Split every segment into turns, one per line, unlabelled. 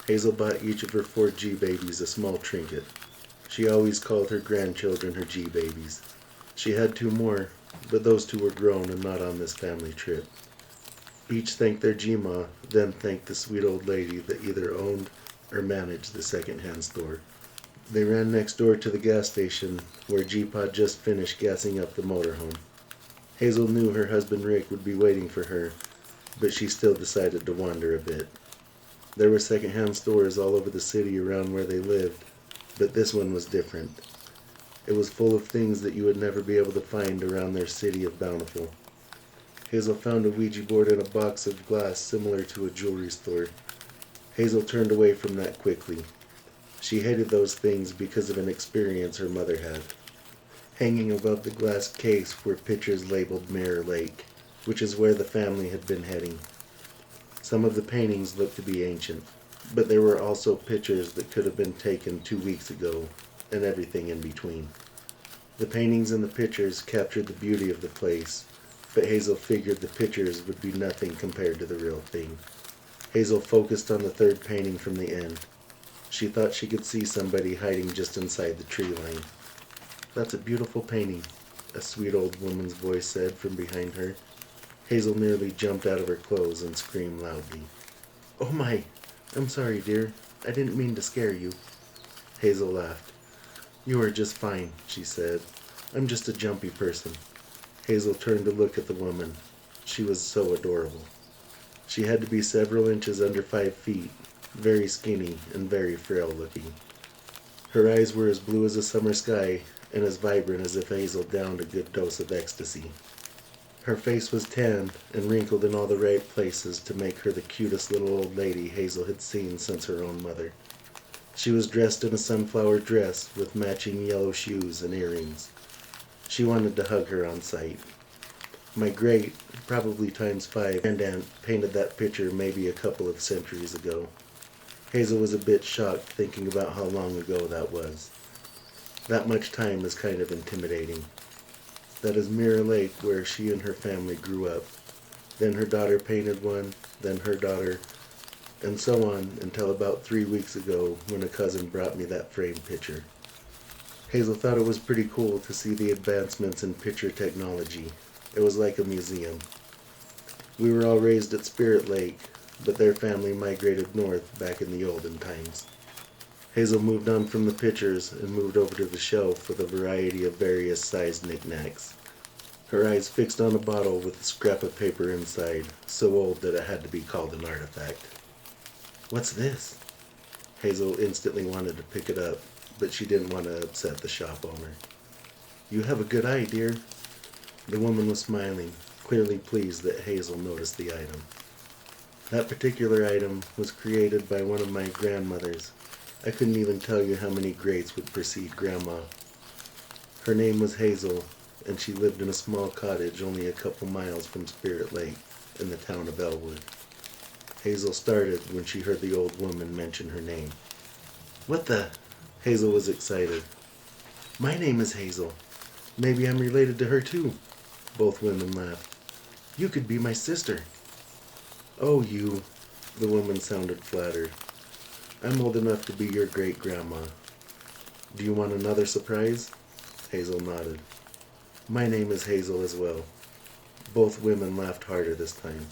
Hazel bought each of her 4 G-babies a small trinket. She always called her grandchildren her G-babies. She had 2 more, but those 2 were grown and not on this family trip. Each thanked their G-ma, then thanked the sweet old lady that either owned or managed the second-hand store. They ran next door to the gas station, where G-pa just finished gassing up the motorhome. Hazel knew her husband Rick would be waiting for her, but she still decided to wander a bit. There were second-hand stores all over the city around where they lived, but this one was different. It was full of things that you would never be able to find around their city of Bountiful. Hazel found a Ouija board in a box of glass similar to a jewelry store. Hazel turned away from that quickly. She hated those things because of an experience her mother had. Hanging above the glass case were pictures labeled Mirror Lake, which is where the family had been heading. Some of the paintings looked to be ancient, but there were also pictures that could have been taken 2 weeks ago, and everything in between. The paintings and the pictures captured the beauty of the place, but Hazel figured the pictures would be nothing compared to the real thing. Hazel focused on the 3rd painting from the end. She thought she could see somebody hiding just inside the tree line. "That's a beautiful painting," a sweet old woman's voice said from behind her. Hazel nearly jumped out of her clothes and screamed loudly. "Oh my! I'm sorry, dear. I didn't mean to scare you." Hazel laughed. "You are just fine," she said. "I'm just a jumpy person." Hazel turned to look at the woman. She was so adorable. She had to be several inches under 5 feet, very skinny and very frail looking. Her eyes were as blue as a summer sky and as vibrant as if Hazel downed a good dose of ecstasy. Her face was tanned and wrinkled in all the right places to make her the cutest little old lady Hazel had seen since her own mother. She was dressed in a sunflower dress with matching yellow shoes and earrings. She wanted to hug her on sight. My great, probably times 5, grandaunt painted that picture maybe a couple of centuries ago. Hazel was a bit shocked thinking about how long ago that was. That much time is kind of intimidating. That is Mirror Lake, where she and her family grew up. Then her daughter painted one, then her daughter, and so on until about 3 weeks ago when a cousin brought me that framed picture. Hazel thought it was pretty cool to see the advancements in picture technology. It was like a museum. We were all raised at Spirit Lake, but their family migrated north back in the olden times. Hazel moved on from the pictures and moved over to the shelf with a variety of various sized knickknacks. Her eyes fixed on a bottle with a scrap of paper inside, so old that it had to be called an artifact. "What's this?" Hazel instantly wanted to pick it up, but she didn't want to upset the shop owner. "You have a good eye, dear." The woman was smiling, clearly pleased that Hazel noticed the item. That particular item was created by one of my grandmothers. I couldn't even tell you how many greats would precede Grandma. Her name was Hazel, and she lived in a small cottage only a couple miles from Spirit Lake, in the town of Elwood. Hazel started when she heard the old woman mention her name. "What the?" Hazel was excited. "My name is Hazel. Maybe I'm related to her too." Both women laughed. "You could be my sister." "Oh, you." The woman sounded flattered. "I'm old enough to be your great-grandma. Do you want another surprise?" Hazel nodded. "My name is Hazel as well." Both women laughed harder this time.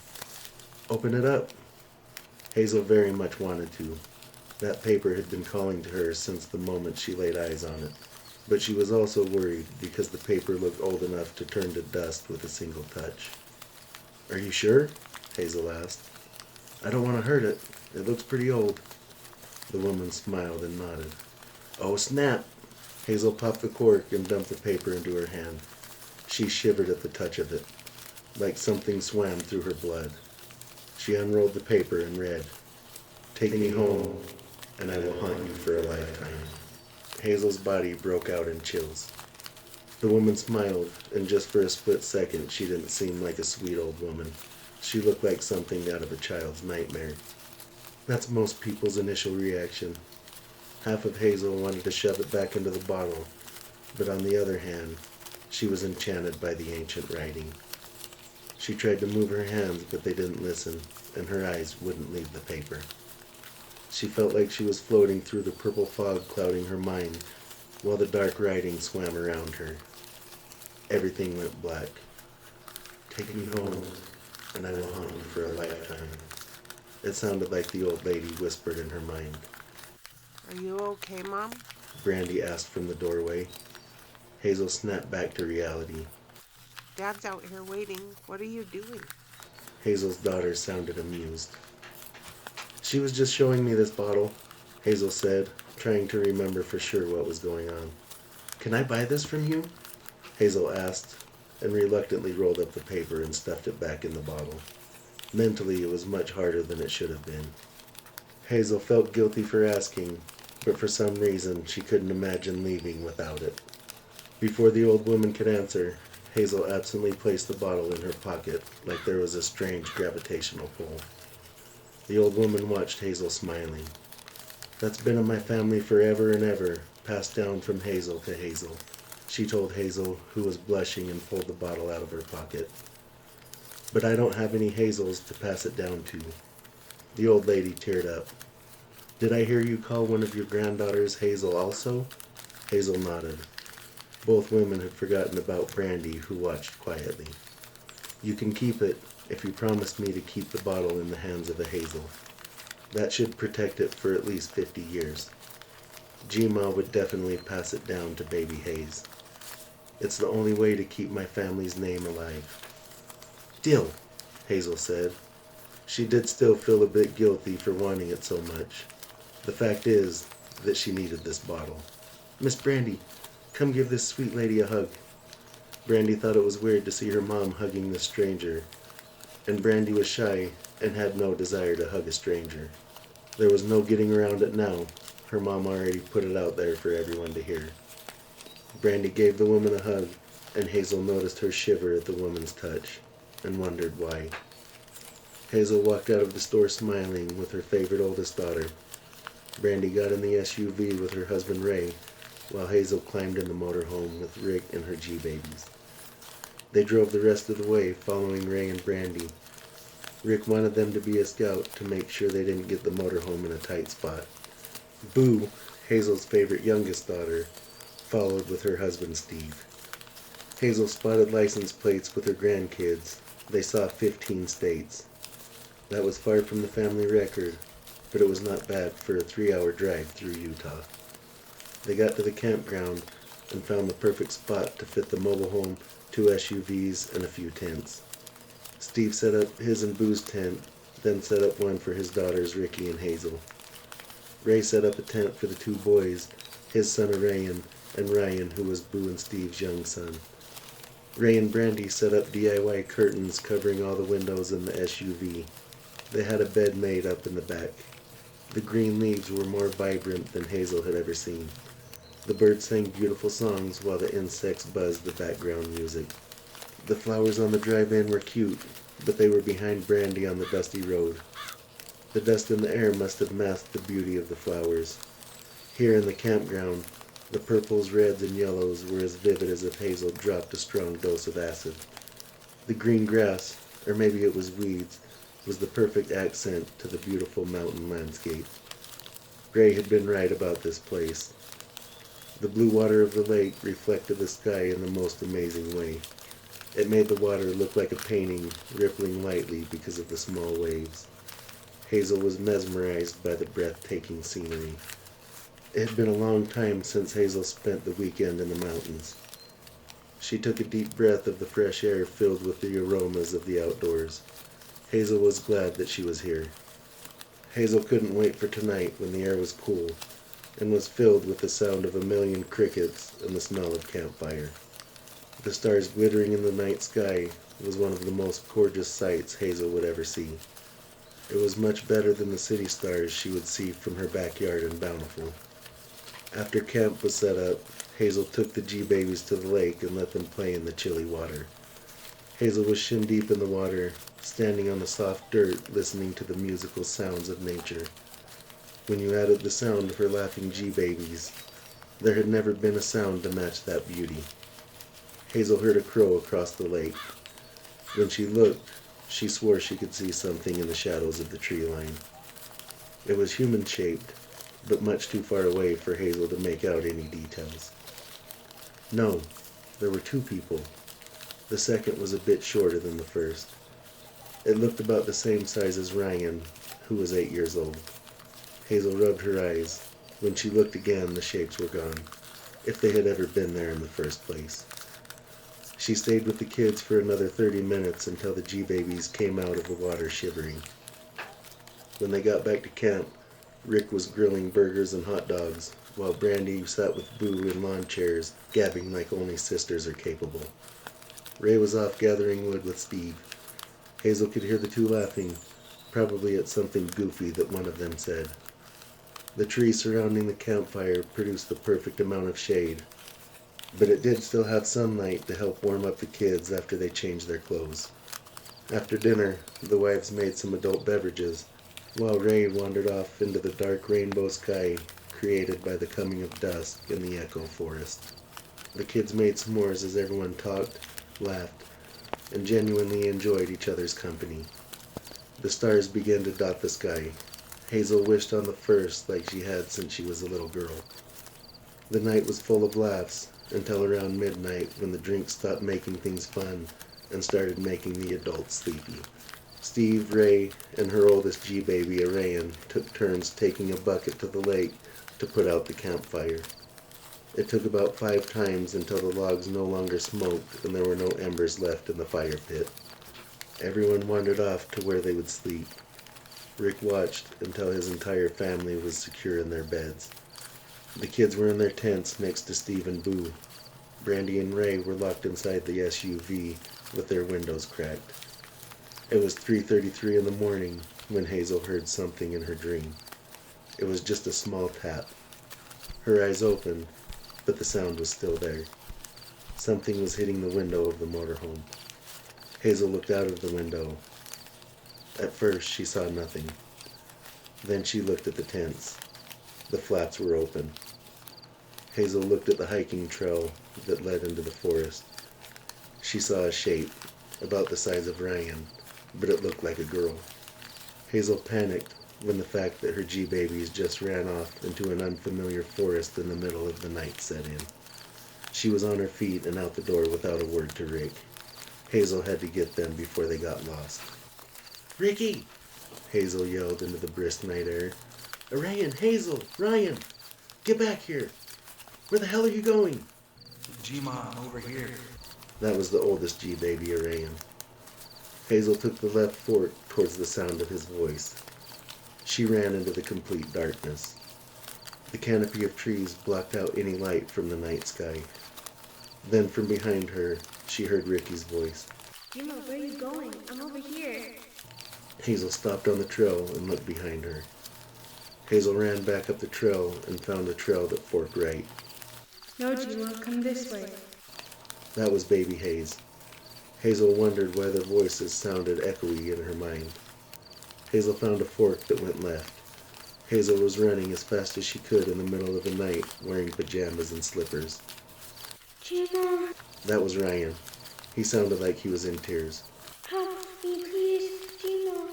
"Open it up." Hazel very much wanted to. That paper had been calling to her since the moment she laid eyes on it. But she was also worried because the paper looked old enough to turn to dust with a single touch. "Are you sure?" Hazel asked. "I don't want to hurt it. It looks pretty old." The woman smiled and nodded. "Oh, snap!" Hazel popped the cork and dumped the paper into her hand. She shivered at the touch of it, like something swam through her blood. She unrolled the paper and read, "Take me home, and I will haunt you for a lifetime." Hazel's body broke out in chills. The woman smiled, and just for a split second she didn't seem like a sweet old woman. She looked like something out of a child's nightmare. That's most people's initial reaction. Half of Hazel wanted to shove it back into the bottle, but on the other hand, she was enchanted by the ancient writing. She tried to move her hands, but they didn't listen, and her eyes wouldn't leave the paper. She felt like she was floating through the purple fog clouding her mind, while the dark writing swam around her. Everything went black. Take me home, and I will haunt you for a lifetime. It sounded like the old lady whispered in her mind.
Are you okay, Mom?
Brandy asked from the doorway. Hazel snapped back to reality.
Dad's out here waiting. What are you doing?
Hazel's daughter sounded amused. She was just showing me this bottle, Hazel said, trying to remember for sure what was going on. Can I buy this from you? Hazel asked, and reluctantly rolled up the paper and stuffed it back in the bottle. Mentally, it was much harder than it should have been. Hazel felt guilty for asking, but for some reason she couldn't imagine leaving without it. Before the old woman could answer, Hazel absently placed the bottle in her pocket like there was a strange gravitational pull. The old woman watched Hazel smiling. That's been in my family forever and ever, passed down from Hazel to Hazel, she told Hazel, who was blushing and pulled the bottle out of her pocket. But I don't have any Hazels to pass it down to. The old lady teared up. Did I hear you call one of your granddaughters Hazel also? Hazel nodded. Both women had forgotten about Brandy, who watched quietly. You can keep it if you promise me to keep the bottle in the hands of a Hazel. That should protect it for at least 50 years. Gma would definitely pass it down to baby Hayes. It's the only way to keep my family's name alive. Deal, Hazel said. She did still feel a bit guilty for wanting it so much. The fact is that she needed this bottle. Miss Brandy, come give this sweet lady a hug. Brandy thought it was weird to see her mom hugging this stranger, and Brandy was shy and had no desire to hug a stranger. There was no getting around it now. Her mom already put it out there for everyone to hear. Brandy gave the woman a hug, and Hazel noticed her shiver at the woman's touch, and wondered why. Hazel walked out of the store smiling with her favorite oldest daughter. Brandy got in the SUV with her husband Ray, while Hazel climbed in the motorhome with Rick and her G-babies. They drove the rest of the way, following Ray and Brandy. Rick wanted them to be a scout to make sure they didn't get the motorhome in a tight spot. Boo, Hazel's favorite youngest daughter, followed with her husband Steve. Hazel spotted license plates with her grandkids. They saw 15 states. That was far from the family record, but it was not bad for a 3-hour drive through Utah. They got to the campground and found the perfect spot to fit the mobile home, 2 SUVs, and a few tents. Steve set up his and Boo's tent, then set up one for his daughters Ricky and Hazel. Ray set up a tent for the 2 boys, his son Orion, and Ryan, who was Boo and Steve's young son. Ray and Brandy set up DIY curtains covering all the windows in the SUV. They had a bed made up in the back. The green leaves were more vibrant than Hazel had ever seen. The birds sang beautiful songs while the insects buzzed the background music. The flowers on the drive-in were cute, but they were behind Brandy on the dusty road. The dust in the air must have masked the beauty of the flowers. Here in the campground, the purples, reds, and yellows were as vivid as if Hazel dropped a strong dose of acid. The green grass, or maybe it was weeds, was the perfect accent to the beautiful mountain landscape. Ray had been right about this place. The blue water of the lake reflected the sky in the most amazing way. It made the water look like a painting, rippling lightly because of the small waves. Hazel was mesmerized by the breathtaking scenery. It had been a long time since Hazel spent the weekend in the mountains. She took a deep breath of the fresh air filled with the aromas of the outdoors. Hazel was glad that she was here. Hazel couldn't wait for tonight when the air was cool and was filled with the sound of a million crickets and the smell of campfire. The stars glittering in the night sky was one of the most gorgeous sights Hazel would ever see. It was much better than the city stars she would see from her backyard in Bountiful. After camp was set up, Hazel took the G-babies to the lake and let them play in the chilly water. Hazel was shin deep in the water, standing on the soft dirt, listening to the musical sounds of nature. When you added the sound of her laughing G-babies, there had never been a sound to match that beauty. Hazel heard a crow across the lake. When she looked, she swore she could see something in the shadows of the tree line. It was human-shaped, but much too far away for Hazel to make out any details. No, there were two people. The second was a bit shorter than the first. It looked about the same size as Ryan, who was 8 years old. Hazel rubbed her eyes. When she looked again, the shapes were gone, if they had ever been there in the first place. She stayed with the kids for another 30 minutes until the G-babies came out of the water shivering. When they got back to camp, Rick was grilling burgers and hot dogs, while Brandy sat with Boo in lawn chairs, gabbing like only sisters are capable. Ray was off gathering wood with Steve. Hazel could hear the two laughing, probably at something goofy that one of them said. The tree surrounding the campfire produced the perfect amount of shade, but it did still have sunlight to help warm up the kids after they changed their clothes. After dinner, the wives made some adult beverages, while Ray wandered off into the dark rainbow sky created by the coming of dusk in the Echo Forest. The kids made s'mores as everyone talked, laughed, and genuinely enjoyed each other's company. The stars began to dot the sky. Hazel wished on the first like she had since she was a little girl. The night was full of laughs until around midnight when the drinks stopped making things fun and started making the adults sleepy. Steve, Ray, and her oldest G-baby, Arayan, took turns taking a bucket to the lake to put out the campfire. It took about 5 times until the logs no longer smoked and there were no embers left in the fire pit. Everyone wandered off to where they would sleep. Rick watched until his entire family was secure in their beds. The kids were in their tents next to Steve and Boo. Brandy and Ray were locked inside the SUV with their windows cracked. It was 3:33 in the morning when Hazel heard something in her dream. It was just a small tap. Her eyes opened, but the sound was still there. Something was hitting the window of the motorhome. Hazel looked out of the window. At first, she saw nothing. Then she looked at the tents. The flaps were open. Hazel looked at the hiking trail that led into the forest. She saw a shape, about the size of Ryan, but it looked like a girl. Hazel panicked when the fact that her G-babies just ran off into an unfamiliar forest in the middle of the night set in. She was on her feet and out the door without a word to Rick. Hazel had to get them before they got lost. "Ricky!" Hazel yelled into the brisk night air. "Ryan, Hazel, Ryan! Get back here! Where the hell are you going?"
G-Ma, I'm over here.
That was the oldest G-baby, Ryan. Hazel took the left fork towards the sound of his voice. She ran into the complete darkness. The canopy of trees blocked out any light from the night sky. Then from behind her, she heard Ricky's voice.
Gima, where are you going? I'm over here.
Hazel stopped on the trail and looked behind her. Hazel ran back up the trail and found a trail that forked right.
No, Gima, come this way.
That was Baby Hayes. Hazel wondered why their voices sounded echoey in her mind. Hazel found a fork that went left. Hazel was running as fast as she could in the middle of the night, wearing pajamas and slippers.
Gima,
That was Ryan. He sounded like he was in tears.
help me, please. Gima,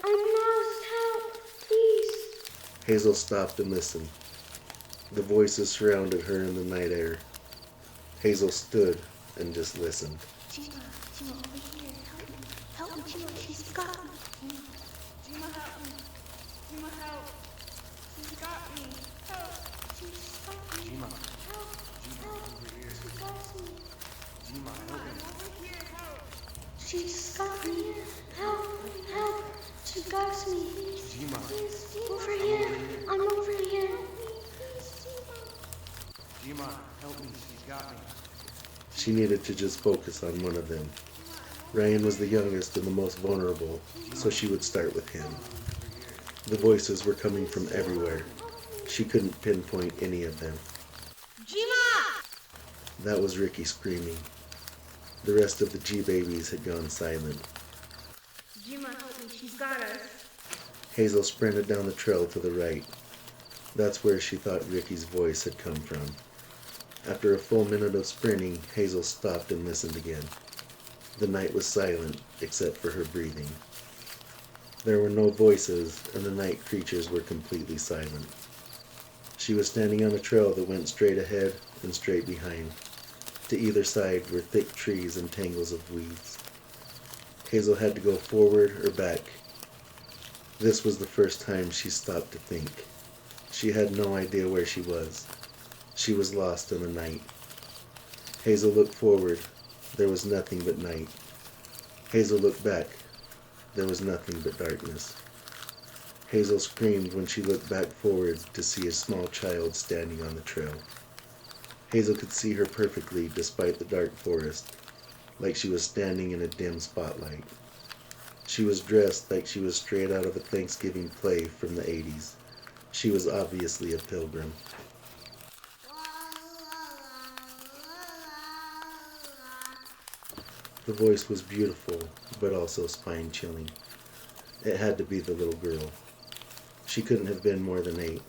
I'm lost. Help, please.
Hazel stopped and listened. The voices surrounded her in the night air. Hazel stood and just listened.
Gima, over here. Help me, Gima, she's got me.
Gima, help me. Gima, help. She's got me. Help.
She's got me.
G-Ma,
Help,
over here.
she got me.
G-Ma, help me.
I'm over here. Help.
She's got me. Help. She got me.
G-Ma,
Over here. I'm over here.
G-Ma, help me. She's got me.
She needed to just focus on one of them. Ryan was the youngest and the most vulnerable, so she would start with him. The voices were coming from everywhere. She couldn't pinpoint any of them.
Gima!
That was Ricky screaming. The rest of the G-babies had gone silent.
Gima, help me. She's got us.
Hazel sprinted down the trail to the right. That's where she thought Ricky's voice had come from. After a full minute of sprinting, Hazel stopped and listened again. The night was silent, except for her breathing. There were no voices, and the night creatures were completely silent. She was standing on a trail that went straight ahead and straight behind. To either side were thick trees and tangles of weeds. Hazel had to go forward or back. This was the first time she stopped to think. She had no idea where she was. She was lost in the night. Hazel looked forward. There was nothing but night. Hazel looked back. There was nothing but darkness. Hazel screamed when she looked back forward to see a small child standing on the trail. Hazel could see her perfectly despite the dark forest, like she was standing in a dim spotlight. She was dressed like she was straight out of a Thanksgiving play from the 80s. She was obviously a pilgrim. The voice was beautiful, but also spine-chilling. It had to be the little girl. She couldn't have been more than 8.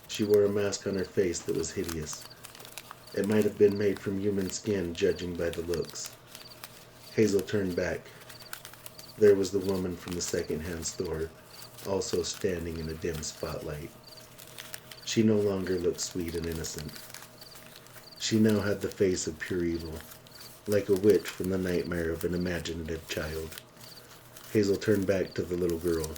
She wore a mask on her face that was hideous. It might have been made from human skin, judging by the looks. Hazel turned back. There was the woman from the second-hand store, also standing in a dim spotlight. She no longer looked sweet and innocent. She now had the face of pure evil, like a witch from the nightmare of an imaginative child. Hazel turned back to the little girl.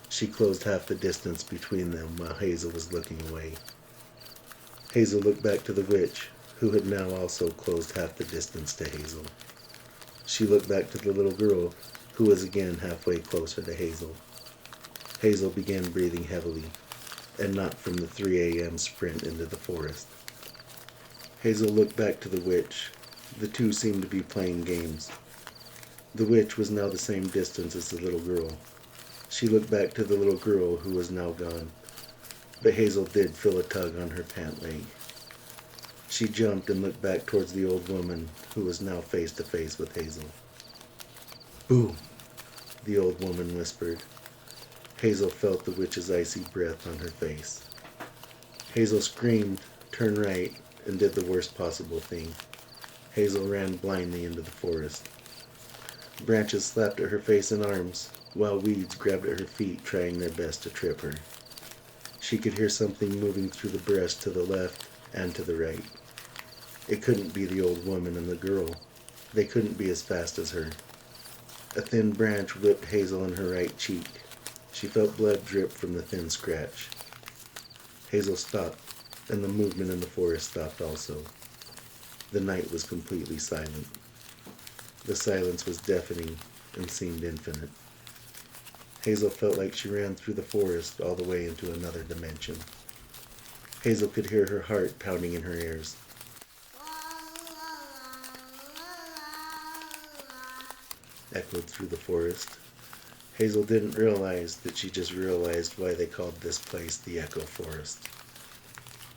She closed half the distance between them while Hazel was looking away. Hazel looked back to the witch, who had now also closed half the distance to Hazel. She looked back to the little girl, who was again halfway closer to Hazel. Hazel began breathing heavily, and not from the 3 a.m. sprint into the forest. Hazel looked back to the witch. The two seemed to be playing games. The witch was now the same distance as the little girl. She looked back to the little girl, who was now gone, but Hazel did feel a tug on her pant leg. She jumped and looked back towards the old woman, who was now face to face with Hazel. "Boo!" the old woman whispered. Hazel felt the witch's icy breath on her face. Hazel screamed, turned right, and did the worst possible thing. Hazel ran blindly into the forest. Branches slapped at her face and arms, while weeds grabbed at her feet, trying their best to trip her. She could hear something moving through the brush to the left and to the right. It couldn't be the old woman and the girl. They couldn't be as fast as her. A thin branch whipped Hazel in her right cheek. She felt blood drip from the thin scratch. Hazel stopped, and the movement in the forest stopped also. The night was completely silent. The silence was deafening and seemed infinite. Hazel felt like she ran through the forest all the way into another dimension. Hazel could hear her heart pounding in her ears. Echoed through the forest. Hazel didn't realize that she just realized why they called this place the Echo Forest.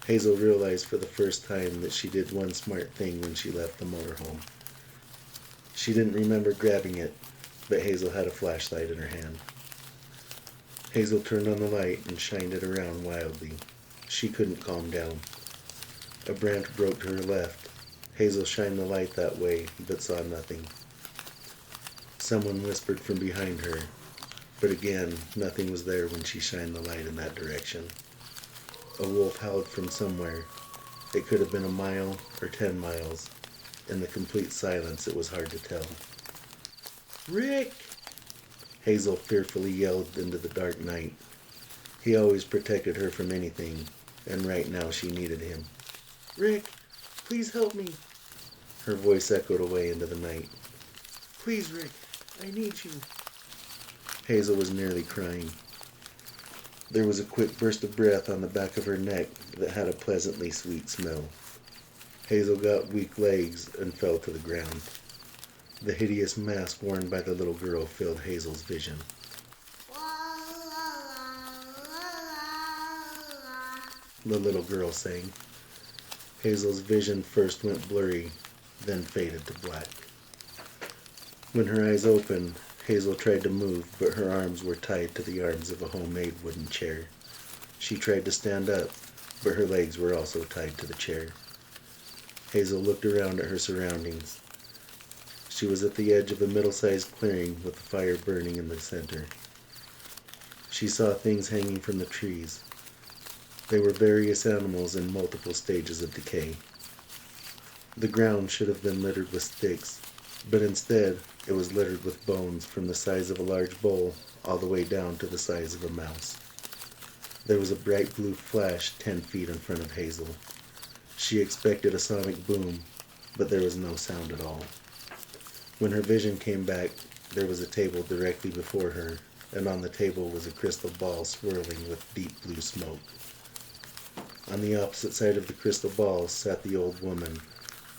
Hazel realized for the first time that she did one smart thing when she left the motorhome. She didn't remember grabbing it, but Hazel had a flashlight in her hand. Hazel turned on the light and shined it around wildly. She couldn't calm down. A branch broke to her left. Hazel shined the light that way, but saw nothing. Someone whispered from behind her, but again, nothing was there when she shined the light in that direction. A wolf howled from somewhere. It could have been a mile or 10 miles. In the complete silence, it was hard to tell. "Rick!" Hazel fearfully yelled into the dark night. He always protected her from anything, and right now she needed him. "Rick, please help me." Her voice echoed away into the night. "Please, Rick, I need you." Hazel was nearly crying. There was a quick burst of breath on the back of her neck that had a pleasantly sweet smell. Hazel got weak legs and fell to the ground. The hideous mask worn by the little girl filled Hazel's vision. The little girl sang. Hazel's vision first went blurry, then faded to black. When her eyes opened, Hazel tried to move, but her arms were tied to the arms of a homemade wooden chair. She tried to stand up, but her legs were also tied to the chair. Hazel looked around at her surroundings. She was at the edge of a middle-sized clearing with a fire burning in the center. She saw things hanging from the trees. They were various animals in multiple stages of decay. The ground should have been littered with sticks, but instead it was littered with bones from the size of a large bowl all the way down to the size of a mouse. There was a bright blue flash 10 feet in front of Hazel. She expected a sonic boom, but there was no sound at all. When her vision came back, there was a table directly before her, and on the table was a crystal ball swirling with deep blue smoke. On the opposite side of the crystal ball sat the old woman,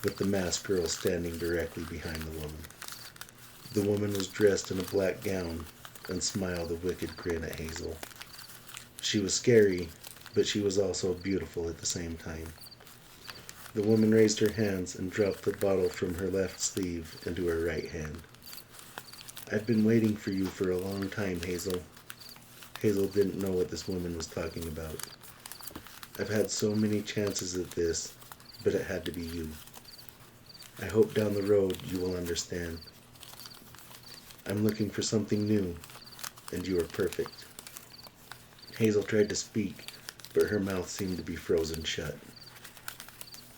with the masked girl standing directly behind the woman. The woman was dressed in a black gown and smiled a wicked grin at Hazel. She was scary, but she was also beautiful at the same time. The woman raised her hands and dropped the bottle from her left sleeve into her right hand. "I've been waiting for you for a long time, Hazel." Hazel didn't know what this woman was talking about. "I've had so many chances at this, but it had to be you. I hope down the road you will understand. I'm looking for something new, and you are perfect." Hazel tried to speak, but her mouth seemed to be frozen shut.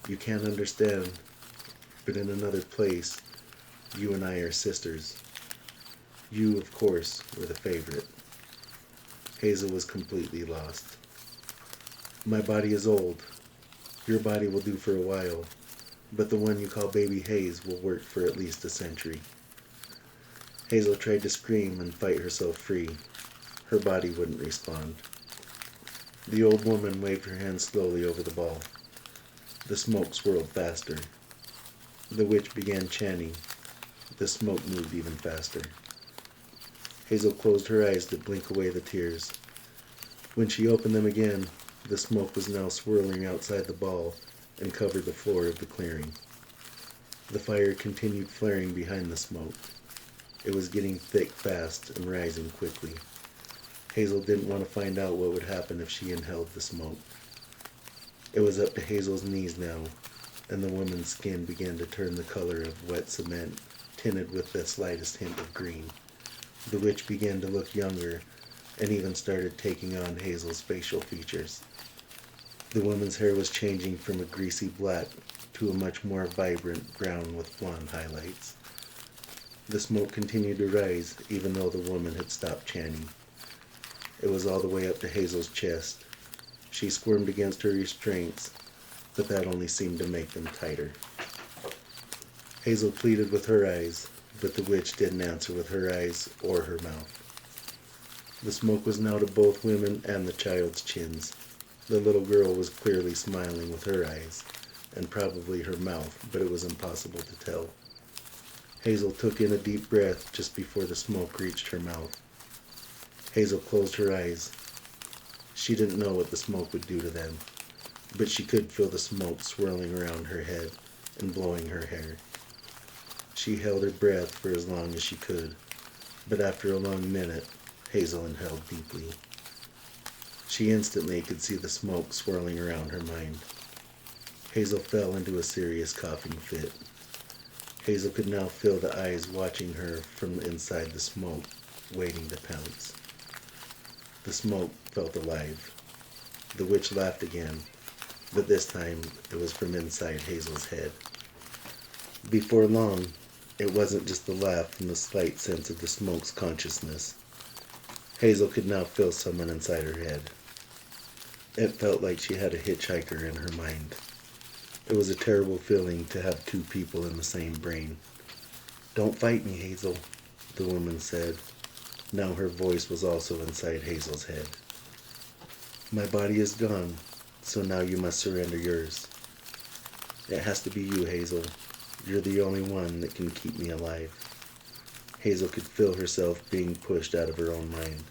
"You can't understand, but in another place, you and I are sisters. You, of course, were the favorite." Hazel was completely lost. "My body is old. Your body will do for a while, but the one you call Baby Hayes will work for at least a century." Hazel tried to scream and fight herself free. Her body wouldn't respond. The old woman waved her hand slowly over the ball. The smoke swirled faster. The witch began chanting. The smoke moved even faster. Hazel closed her eyes to blink away the tears. When she opened them again, the smoke was now swirling outside the ball and covered the floor of the clearing. The fire continued flaring behind the smoke. It was getting thick fast and rising quickly. Hazel didn't want to find out what would happen if she inhaled the smoke. It was up to Hazel's knees now, and the woman's skin began to turn the color of wet cement, tinted with the slightest hint of green. The witch began to look younger, and even started taking on Hazel's facial features. The woman's hair was changing from a greasy black to a much more vibrant brown with blonde highlights. The smoke continued to rise, even though the woman had stopped chanting. It was all the way up to Hazel's chest. She squirmed against her restraints, but that only seemed to make them tighter. Hazel pleaded with her eyes, but the witch didn't answer with her eyes or her mouth. The smoke was now to both women and the child's chins. The little girl was clearly smiling with her eyes, and probably her mouth, but it was impossible to tell. Hazel took in a deep breath just before the smoke reached her mouth. Hazel closed her eyes. She didn't know what the smoke would do to them, but she could feel the smoke swirling around her head and blowing her hair. She held her breath for as long as she could, but after a long minute, Hazel inhaled deeply. She instantly could see the smoke swirling around her mind. Hazel fell into a serious coughing fit. Hazel could now feel the eyes watching her from inside the smoke, waiting to pounce. The smoke felt alive. The witch laughed again, but this time it was from inside Hazel's head. Before long, it wasn't just the laugh and the slight sense of the smoke's consciousness. Hazel could now feel someone inside her head. It felt like she had a hitchhiker in her mind. It was a terrible feeling to have two people in the same brain. "Don't fight me, Hazel," the woman said. Now her voice was also inside Hazel's head. "My body is gone, so now you must surrender yours. It has to be you, Hazel. You're the only one that can keep me alive." Hazel could feel herself being pushed out of her own mind.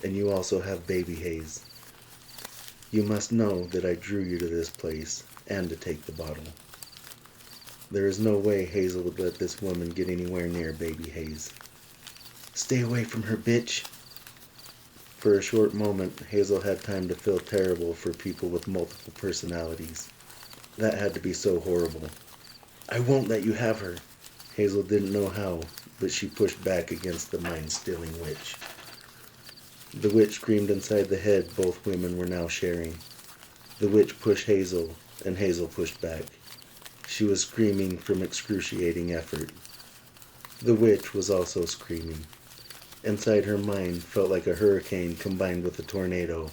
"And you also have Baby Hayes. You must know that I drew you to this place, and to take the bottle. There is no way Hazel would let this woman get anywhere near Baby Hayes. Stay away from her, bitch!" For a short moment, Hazel had time to feel terrible for people with multiple personalities. That had to be so horrible. "I won't let you have her." Hazel didn't know how, but she pushed back against the mind-stealing witch. The witch screamed inside the head both women were now sharing. The witch pushed Hazel, and Hazel pushed back. She was screaming from excruciating effort. The witch was also screaming. Inside her mind felt like a hurricane combined with a tornado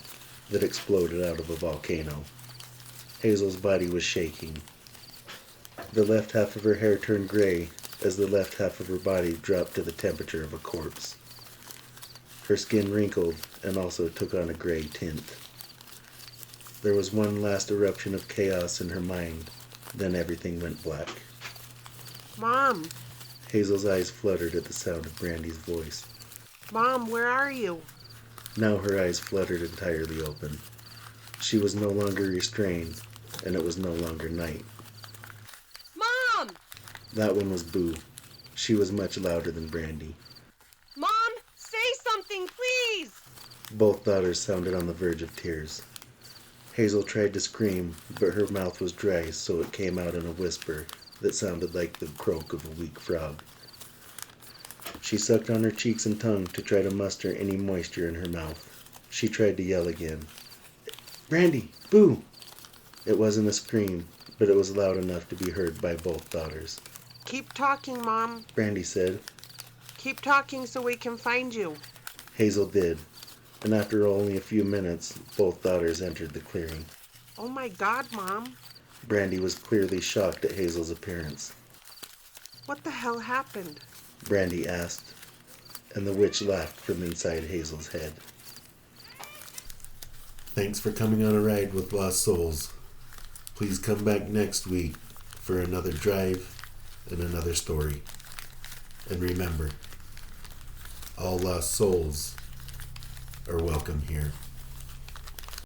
that exploded out of a volcano. Hazel's body was shaking. The left half of her hair turned gray as the left half of her body dropped to the temperature of a corpse. Her skin wrinkled and also took on a gray tint. There was one last eruption of chaos in her mind, then everything went black.
Mom!
Hazel's eyes fluttered at the sound of Brandy's voice.
Mom, where are you?
Now her eyes fluttered entirely open. She was no longer restrained, and it was no longer night.
Mom!
That one was Boo. She was much louder than Brandy.
Mom, say something, please!
Both daughters sounded on the verge of tears. Hazel tried to scream, but her mouth was dry, so it came out in a whisper that sounded like the croak of a weak frog. She sucked on her cheeks and tongue to try to muster any moisture in her mouth. She tried to yell again. Brandy! Boo! It wasn't a scream, but it was loud enough to be heard by both daughters.
Keep talking, Mom.
Brandy said.
Keep talking so we can find you.
Hazel did, and after only a few minutes, both daughters entered the clearing.
Oh my God, Mom.
Brandy was clearly shocked at Hazel's appearance.
What the hell happened?
Brandy asked, and the witch laughed from inside Hazel's head. Thanks for coming on a ride with Lost Souls. Please come back next week for another drive and another story. And remember, all lost souls are welcome here.